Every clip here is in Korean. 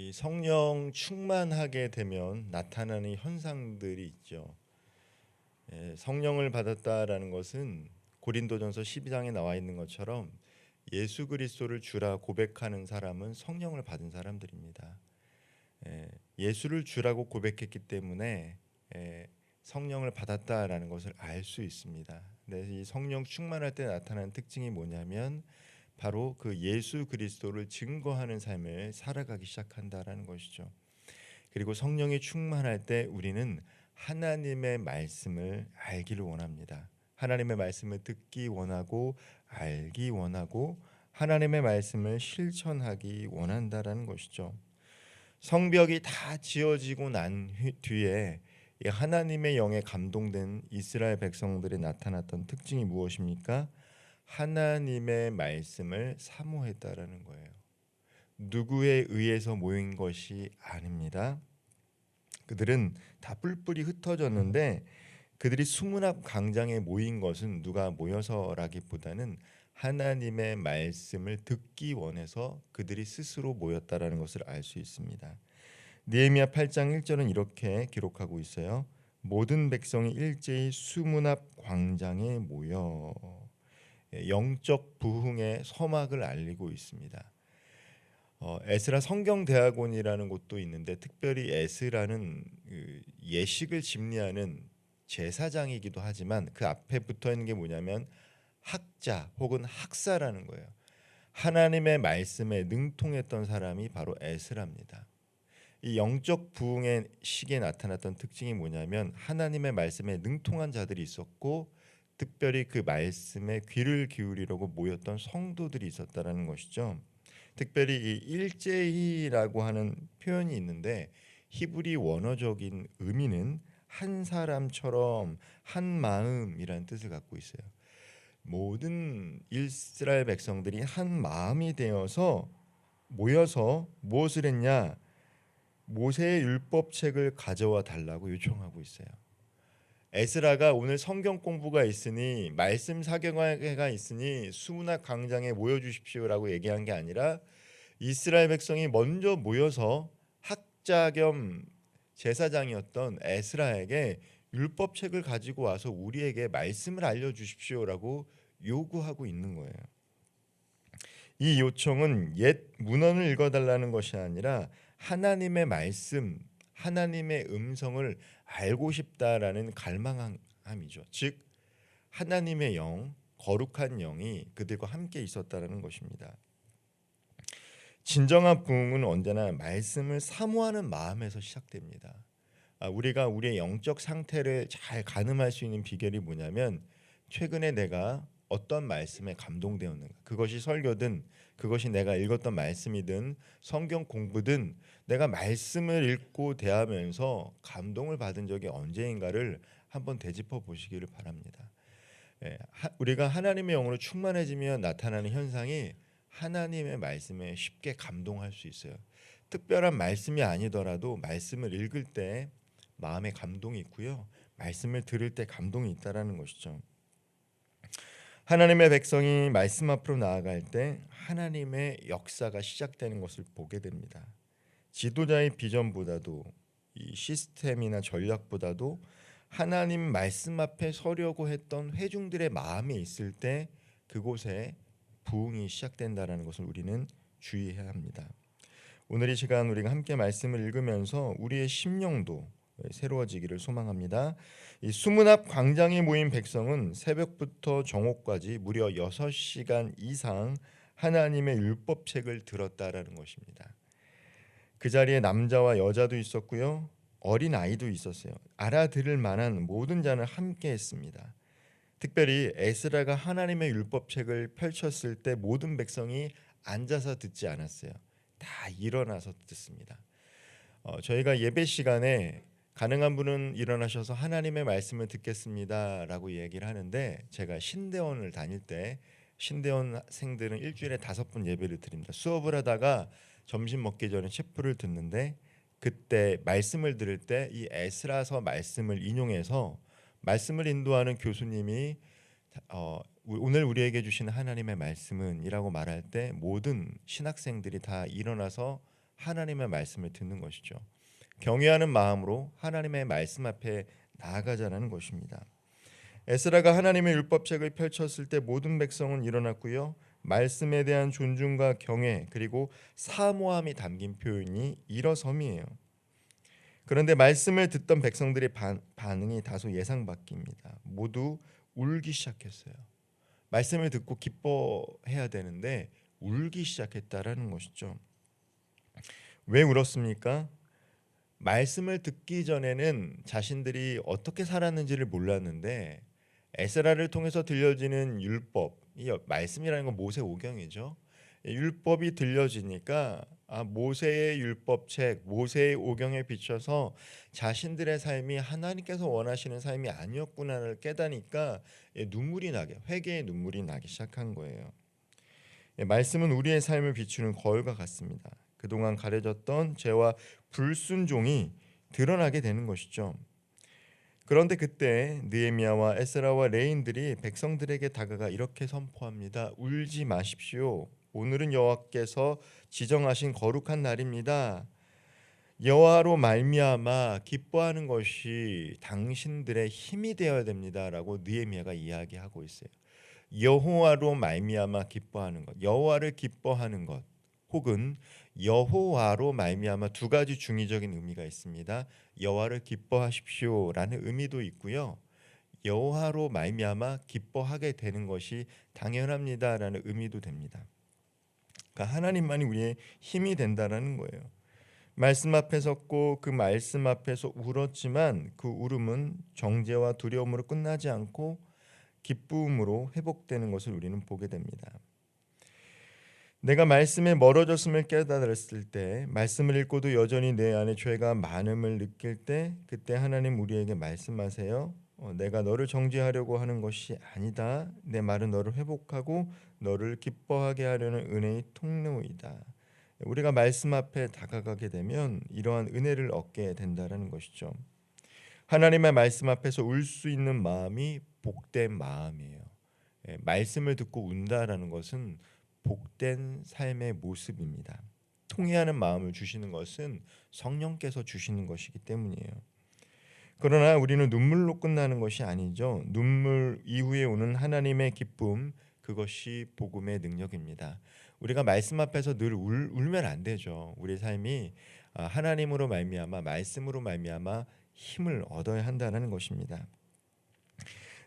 이 성령 충만하게 되면 나타나는 현상들이 있죠. 성령을 받았다라는 것은 고린도전서 12장에 나와 있는 것처럼 예수 그리스도를 주라 고백하는 사람은 성령을 받은 사람들입니다. 예수를 주라고 고백했기 때문에 성령을 받았다라는 것을 알 수 있습니다. 이 성령 충만할 때 나타나는 특징이 뭐냐면 바로 그 예수 그리스도를 증거하는 삶을 살아가기 시작한다라는 것이죠. 그리고 성령이 충만할 때 우리는 하나님의 말씀을 알기를 원합니다. 하나님의 말씀을 듣기 원하고 알기 원하고 하나님의 말씀을 실천하기 원한다라는 것이죠. 성벽이 다 지어지고 난 뒤에 하나님의 영에 감동된 이스라엘 백성들이 나타났던 특징이 무엇입니까? 하나님의 말씀을 사모했다라는 거예요. 누구에 의해서 모인 것이 아닙니다. 그들은 다 뿔뿔이 흩어졌는데 그들이 수문 앞 광장에 모인 것은 누가 모여서라기보다는 하나님의 말씀을 듣기 원해서 그들이 스스로 모였다라는 것을 알 수 있습니다. 느헤미야 8장 1절은 이렇게 기록하고 있어요. 모든 백성이 일제히 수문 앞 광장에 모여 영적 부흥의 서막을 알리고 있습니다. 에스라 성경대학원이라는 곳도 있는데 특별히 에스라는 예식을 집리하는 제사장이기도 하지만 그 앞에 붙어 있는 게 뭐냐면 학자 혹은 학사라는 거예요. 하나님의 말씀에 능통했던 사람이 바로 에스라입니다. 이 영적 부흥의 시기에 나타났던 특징이 뭐냐면 하나님의 말씀에 능통한 자들이 있었고 특별히 그 말씀에 귀를 기울이려고 모였던 성도들이 있었다라는 것이죠. 특별히 이 일제히라고 하는 표현이 있는데 히브리 원어적인 의미는 한 사람처럼 한 마음이라는 뜻을 갖고 있어요. 모든 이스라엘 백성들이 한 마음이 되어서 모여서 무엇을 했냐? 모세의 율법책을 가져와 달라고 요청하고 있어요. 에스라가 오늘 성경 공부가 있으니 말씀 사경회가 있으니 수문학 광장에 모여 주십시오라고 얘기한 게 아니라 이스라엘 백성이 먼저 모여서 학자 겸 제사장이었던 에스라에게 율법책을 가지고 와서 우리에게 말씀을 알려 주십시오라고 요구하고 있는 거예요. 이 요청은 옛 문헌을 읽어달라는 것이 아니라 하나님의 말씀, 하나님의 음성을 알고 싶다라는 갈망함이죠. 즉 하나님의 영, 거룩한 영이 그들과 함께 있었다라는 것입니다. 진정한 부흥은 언제나 말씀을 사모하는 마음에서 시작됩니다. 우리가 우리의 영적 상태를 잘 가늠할 수 있는 비결이 뭐냐면 최근에 내가 어떤 말씀에 감동되었는가, 그것이 설교든 그것이 내가 읽었던 말씀이든 성경 공부든 내가 말씀을 읽고 대하면서 감동을 받은 적이 언제인가를 한번 되짚어 보시기를 바랍니다. 우리가 하나님의 영으로 충만해지면 나타나는 현상이 하나님의 말씀에 쉽게 감동할 수 있어요. 특별한 말씀이 아니더라도 말씀을 읽을 때 마음에 감동이 있고요. 말씀을 들을 때 감동이 있다라는 것이죠. 하나님의 백성이 말씀 앞으로 나아갈 때 하나님의 역사가 시작되는 것을 보게 됩니다. 지도자의 비전보다도 이 시스템이나 전략보다도 하나님 말씀 앞에 서려고 했던 회중들의 마음이 있을 때 그곳에 부흥이 시작된다는 것을 우리는 주의해야 합니다. 오늘 이 시간 우리가 함께 말씀을 읽으면서 우리의 심령도 새로워지기를 소망합니다. 이 수문 앞 광장에 모인 백성은 새벽부터 정오까지 무려 6시간 이상 하나님의 율법책을 들었다라는 것입니다. 그 자리에 남자와 여자도 있었고요. 어린 아이도 있었어요. 알아들을 만한 모든 자는 함께 했습니다. 특별히 에스라가 하나님의 율법책을 펼쳤을 때 모든 백성이 앉아서 듣지 않았어요. 다 일어나서 듣습니다. 저희가 예배 시간에 가능한 분은 일어나셔서 하나님의 말씀을 듣겠습니다라고 얘기를 하는데 제가 신대원을 다닐 때 신대원생들은 일주일에 5번 예배를 드립니다. 수업을 하다가 점심 먹기 전에 셰프를 듣는데 그때 말씀을 들을 때 이 에스라서 말씀을 인용해서 말씀을 인도하는 교수님이 오늘 우리에게 주신 하나님의 말씀은 이라고 말할 때 모든 신학생들이 다 일어나서 하나님의 말씀을 듣는 것이죠. 경외하는 마음으로 하나님의 말씀 앞에 나아가자라는 것입니다. 에스라가 하나님의 율법책을 펼쳤을 때 모든 백성은 일어났고요. 말씀에 대한 존중과 경외 그리고 사모함이 담긴 표현이 일어섬이에요. 그런데 말씀을 듣던 백성들의 반응이 다소 예상 밖입니다. 모두 울기 시작했어요. 말씀을 듣고 기뻐해야 되는데 울기 시작했다라는 것이죠. 왜 울었습니까? 말씀을 듣기 전에는 자신들이 어떻게 살았는지를 몰랐는데 에스라를 통해서 들려지는 율법, 이 말씀이라는 건 모세 오경이죠. 율법이 들려지니까 모세의 율법책, 모세의 오경에 비춰서 자신들의 삶이 하나님께서 원하시는 삶이 아니었구나를 깨닫니까 눈물이 나게, 회개의 눈물이 나기 시작한 거예요. 말씀은 우리의 삶을 비추는 거울과 같습니다. 그동안 가려졌던 죄와 불순종이 드러나게 되는 것이죠. 그런데 그때 느헤미야와 에스라와 레인들이 백성들에게 다가가 이렇게 선포합니다. 울지 마십시오. 오늘은 여호와께서 지정하신 거룩한 날입니다. 여호와로 말미암아 기뻐하는 것이 당신들의 힘이 되어야 됩니다라고 느헤미야가 이야기하고 있어요. 여호와로 말미암아 기뻐하는 것, 여호와를 기뻐하는 것, 혹은 여호와로 말미암아 두 가지 중의적인 의미가 있습니다. 여호와를 기뻐하십시오라는 의미도 있고요. 여호와로 말미암아 기뻐하게 되는 것이 당연합니다라는 의미도 됩니다. 그러니까 하나님만이 우리의 힘이 된다라는 거예요. 말씀 앞에 섰고 그 말씀 앞에서 울었지만 그 울음은 정죄와 두려움으로 끝나지 않고 기쁨으로 회복되는 것을 우리는 보게 됩니다. 내가 말씀에 멀어졌음을 깨달았을 때, 말씀을 읽고도 여전히 내 안에 죄가 많음을 느낄 때, 그때 하나님 우리에게 말씀하세요. 내가 너를 정죄하려고 하는 것이 아니다. 내 말은 너를 회복하고 너를 기뻐하게 하려는 은혜의 통로이다. 우리가 말씀 앞에 다가가게 되면 이러한 은혜를 얻게 된다는 것이죠. 하나님의 말씀 앞에서 울 수 있는 마음이 복된 마음이에요. 말씀을 듣고 운다라는 것은 복된 삶의 모습입니다. 통회하는 마음을 주시는 것은 성령께서 주시는 것이기 때문이에요. 그러나 우리는 눈물로 끝나는 것이 아니죠. 눈물 이후에 오는 하나님의 기쁨, 그것이 복음의 능력입니다. 우리가 말씀 앞에서 늘 울면 안 되죠. 우리 삶이 하나님으로 말미암아 말씀으로 말미암아 힘을 얻어야 한다는 것입니다.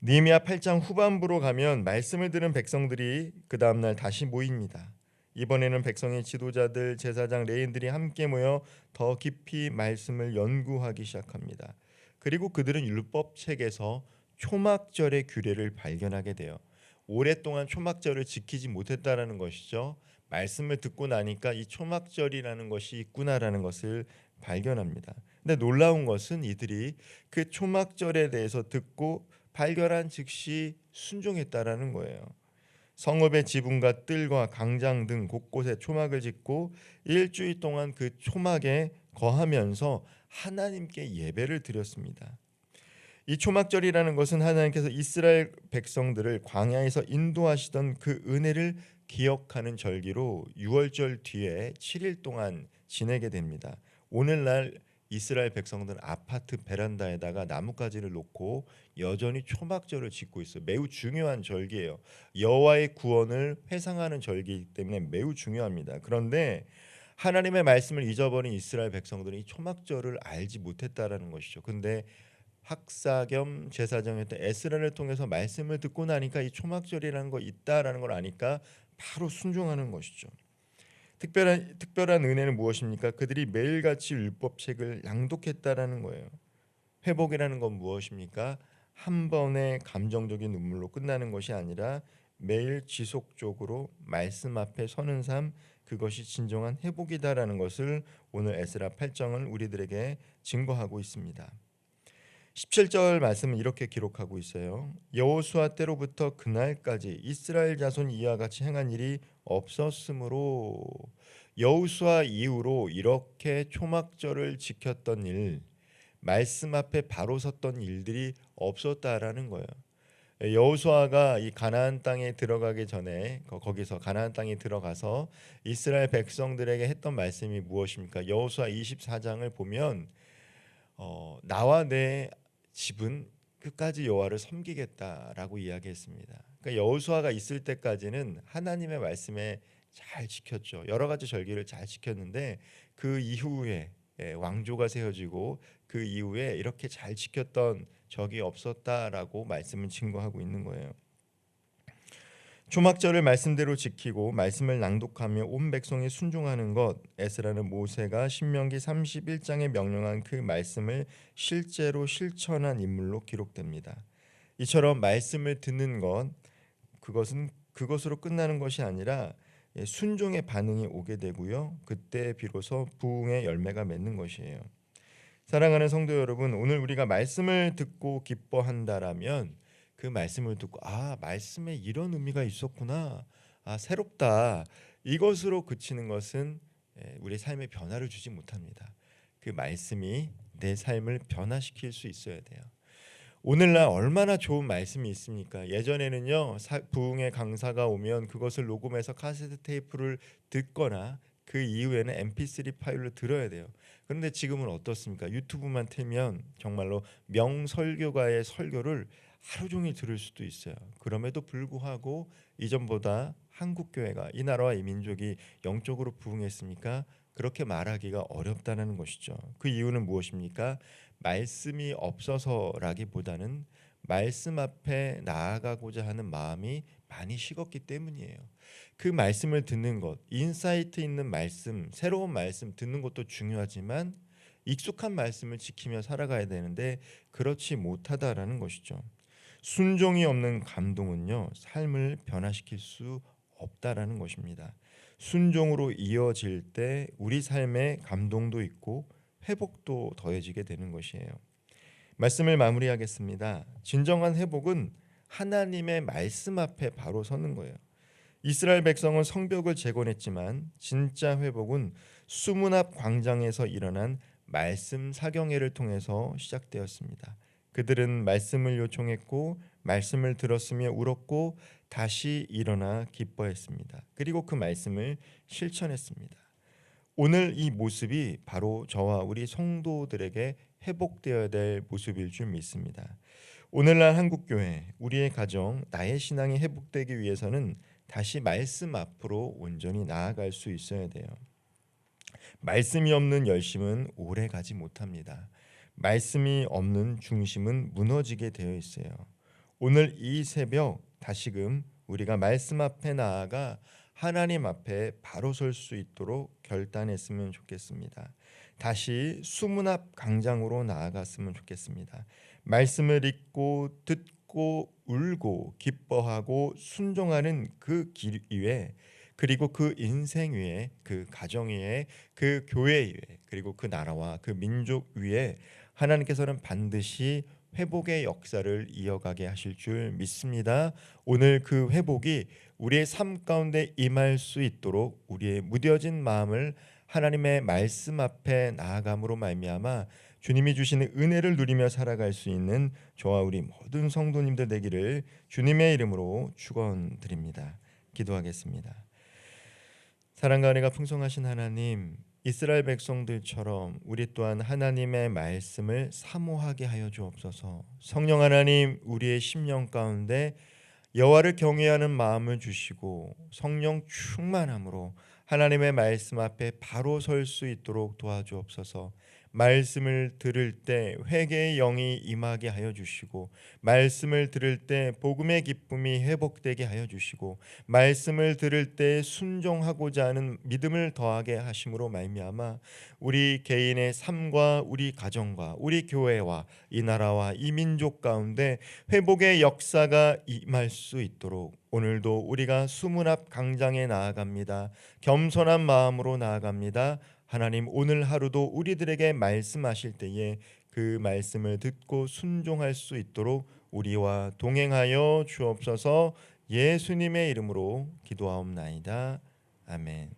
느헤미야 8장 후반부로 가면 말씀을 들은 백성들이 그 다음 날 다시 모입니다. 이번에는 백성의 지도자들, 제사장, 레인들이 함께 모여 더 깊이 말씀을 연구하기 시작합니다. 그리고 그들은 율법책에서 초막절의 규례를 발견하게 돼요. 오랫동안 초막절을 지키지 못했다라는 것이죠. 말씀을 듣고 나니까 이 초막절이라는 것이 있구나라는 것을 발견합니다. 근데 놀라운 것은 이들이 그 초막절에 대해서 듣고 발견한 즉시 순종했다라는 거예요. 성읍의 지붕과 뜰과 광장 등 곳곳에 초막을 짓고 일주일 동안 그 초막에 거하면서 하나님께 예배를 드렸습니다. 이 초막절이라는 것은 하나님께서 이스라엘 백성들을 광야에서 인도하시던 그 은혜를 기억하는 절기로 6월절 뒤에 7일 동안 지내게 됩니다. 오늘날 이스라엘 백성들은 아파트 베란다에다가 나뭇가지를 놓고 여전히 초막절을 짓고 있어요. 매우 중요한 절기예요. 여호와의 구원을 회상하는 절기이기 때문에 매우 중요합니다. 그런데 하나님의 말씀을 잊어버린 이스라엘 백성들은 이 초막절을 알지 못했다라는 것이죠. 근데 학사 겸 제사장이었던 에스라를 통해서 말씀을 듣고 나니까 이 초막절이라는 거 있다라는 걸 아니까 바로 순종하는 것이죠. 특별한 은혜는 무엇입니까? 그들이 매일같이 율법책을 낭독했다라는 거예요. 회복이라는 건 무엇입니까? 한 번의 감정적인 눈물로 끝나는 것이 아니라 매일 지속적으로 말씀 앞에 서는 삶, 그것이 진정한 회복이다라는 것을 오늘 에스라 8장은 우리들에게 증거하고 있습니다. 17절 말씀은 이렇게 기록하고 있어요. 여호수아 때로부터 그날까지 이스라엘 자손 이와 같이 행한 일이 없었으므로, 여호수아 이후로 이렇게 초막절을 지켰던 일, 말씀 앞에 바로 섰던 일들이 없었다라는 거예요. 여호수아가 이 가나안 땅에 들어가기 전에 거기서 가나안 땅에 들어가서 이스라엘 백성들에게 했던 말씀이 무엇입니까? 여호수아 24장을 보면 나와 내 집은 끝까지 여호와를 섬기겠다라고 이야기했습니다. 그러니까 여호수아가 있을 때까지는 하나님의 말씀에 잘 지켰죠. 여러 가지 절기를 잘 지켰는데 그 이후에 왕조가 세워지고 그 이후에 이렇게 잘 지켰던 적이 없었다라고 말씀은 증거하고 있는 거예요. 초막절을 말씀대로 지키고 말씀을 낭독하며 온 백성이 순종하는 것, 에스라는 모세가 신명기 31장에 명령한 그 말씀을 실제로 실천한 인물로 기록됩니다. 이처럼 말씀을 듣는 것, 그것은 그것으로 끝나는 것이 아니라 순종의 반응이 오게 되고요. 그때 비로소 부흥의 열매가 맺는 것이에요. 사랑하는 성도 여러분, 오늘 우리가 말씀을 듣고 기뻐한다라면 그 말씀을 듣고 말씀에 이런 의미가 있었구나. 새롭다. 이것으로 그치는 것은 우리 삶에 변화를 주지 못합니다. 그 말씀이 내 삶을 변화시킬 수 있어야 돼요. 오늘날 얼마나 좋은 말씀이 있습니까? 예전에는요, 부흥의 강사가 오면 그것을 녹음해서 카세트 테이프를 듣거나 그 이후에는 MP3 파일로 들어야 돼요. 그런데 지금은 어떻습니까? 유튜브만 틀면 정말로 명설교가의 설교를 하루 종일 들을 수도 있어요. 그럼에도 불구하고 이전보다 한국 교회가 이 나라와 이 민족이 영적으로 부흥했습니까? 그렇게 말하기가 어렵다는 것이죠. 그 이유는 무엇입니까? 말씀이 없어서라기보다는 말씀 앞에 나아가고자 하는 마음이 많이 식었기 때문이에요. 그 말씀을 듣는 것, 인사이트 있는 말씀, 새로운 말씀 듣는 것도 중요하지만 익숙한 말씀을 지키며 살아가야 되는데 그렇지 못하다라는 것이죠. 순종이 없는 감동은요, 삶을 변화시킬 수 없다라는 것입니다. 순종으로 이어질 때 우리 삶에 감동도 있고 회복도 더해지게 되는 것이에요. 말씀을 마무리하겠습니다. 진정한 회복은 하나님의 말씀 앞에 바로 서는 거예요. 이스라엘 백성은 성벽을 재건했지만 진짜 회복은 수문 앞 광장에서 일어난 말씀 사경회를 통해서 시작되었습니다. 그들은 말씀을 요청했고 말씀을 들었으며 울었고 다시 일어나 기뻐했습니다. 그리고 그 말씀을 실천했습니다. 오늘 이 모습이 바로 저와 우리 성도들에게 회복되어야 될 모습일 줄 믿습니다. 오늘날 한국교회, 우리의 가정, 나의 신앙이 회복되기 위해서는 다시 말씀 앞으로 온전히 나아갈 수 있어야 돼요. 말씀이 없는 열심은 오래 가지 못합니다. 말씀이 없는 중심은 무너지게 되어 있어요. 오늘 이 새벽 다시금 우리가 말씀 앞에 나아가 하나님 앞에 바로 설 수 있도록 결단했으면 좋겠습니다. 다시 수문 앞 광장으로 나아갔으면 좋겠습니다. 말씀을 읽고 듣고 울고 기뻐하고 순종하는 그 길 위에, 그리고 그 인생 위에, 그 가정 위에, 그 교회 위에, 그리고 그 나라와 그 민족 위에 하나님께서는 반드시 회복의 역사를 이어가게 하실 줄 믿습니다. 오늘 그 회복이 우리의 삶 가운데 임할 수 있도록 우리의 무뎌진 마음을 하나님의 말씀 앞에 나아감으로 말미암아 주님이 주시는 은혜를 누리며 살아갈 수 있는 저와 우리 모든 성도님들 되기를 주님의 이름으로 축원드립니다. 기도하겠습니다. 사랑과 은혜가 풍성하신 하나님, 이스라엘 백성들처럼 우리 또한 하나님의 말씀을 사모하게 하여 주옵소서. 성령 하나님, 우리의 심령 가운데 여호와를 경외하는 마음을 주시고 성령 충만함으로 하나님의 말씀 앞에 바로 설 수 있도록 도와주옵소서. 말씀을 들을 때 회개의 영이 임하게 하여 주시고, 말씀을 들을 때 복음의 기쁨이 회복되게 하여 주시고, 말씀을 들을 때 순종하고자 하는 믿음을 더하게 하심으로 말미암아 우리 개인의 삶과 우리 가정과 우리 교회와 이 나라와 이 민족 가운데 회복의 역사가 임할 수 있도록 오늘도 우리가 수문 앞 광장에 나아갑니다. 겸손한 마음으로 나아갑니다. 하나님, 오늘 하루도 우리들에게 말씀하실 때에 그 말씀을 듣고 순종할 수 있도록 우리와 동행하여 주옵소서. 예수님의 이름으로 기도하옵나이다. 아멘.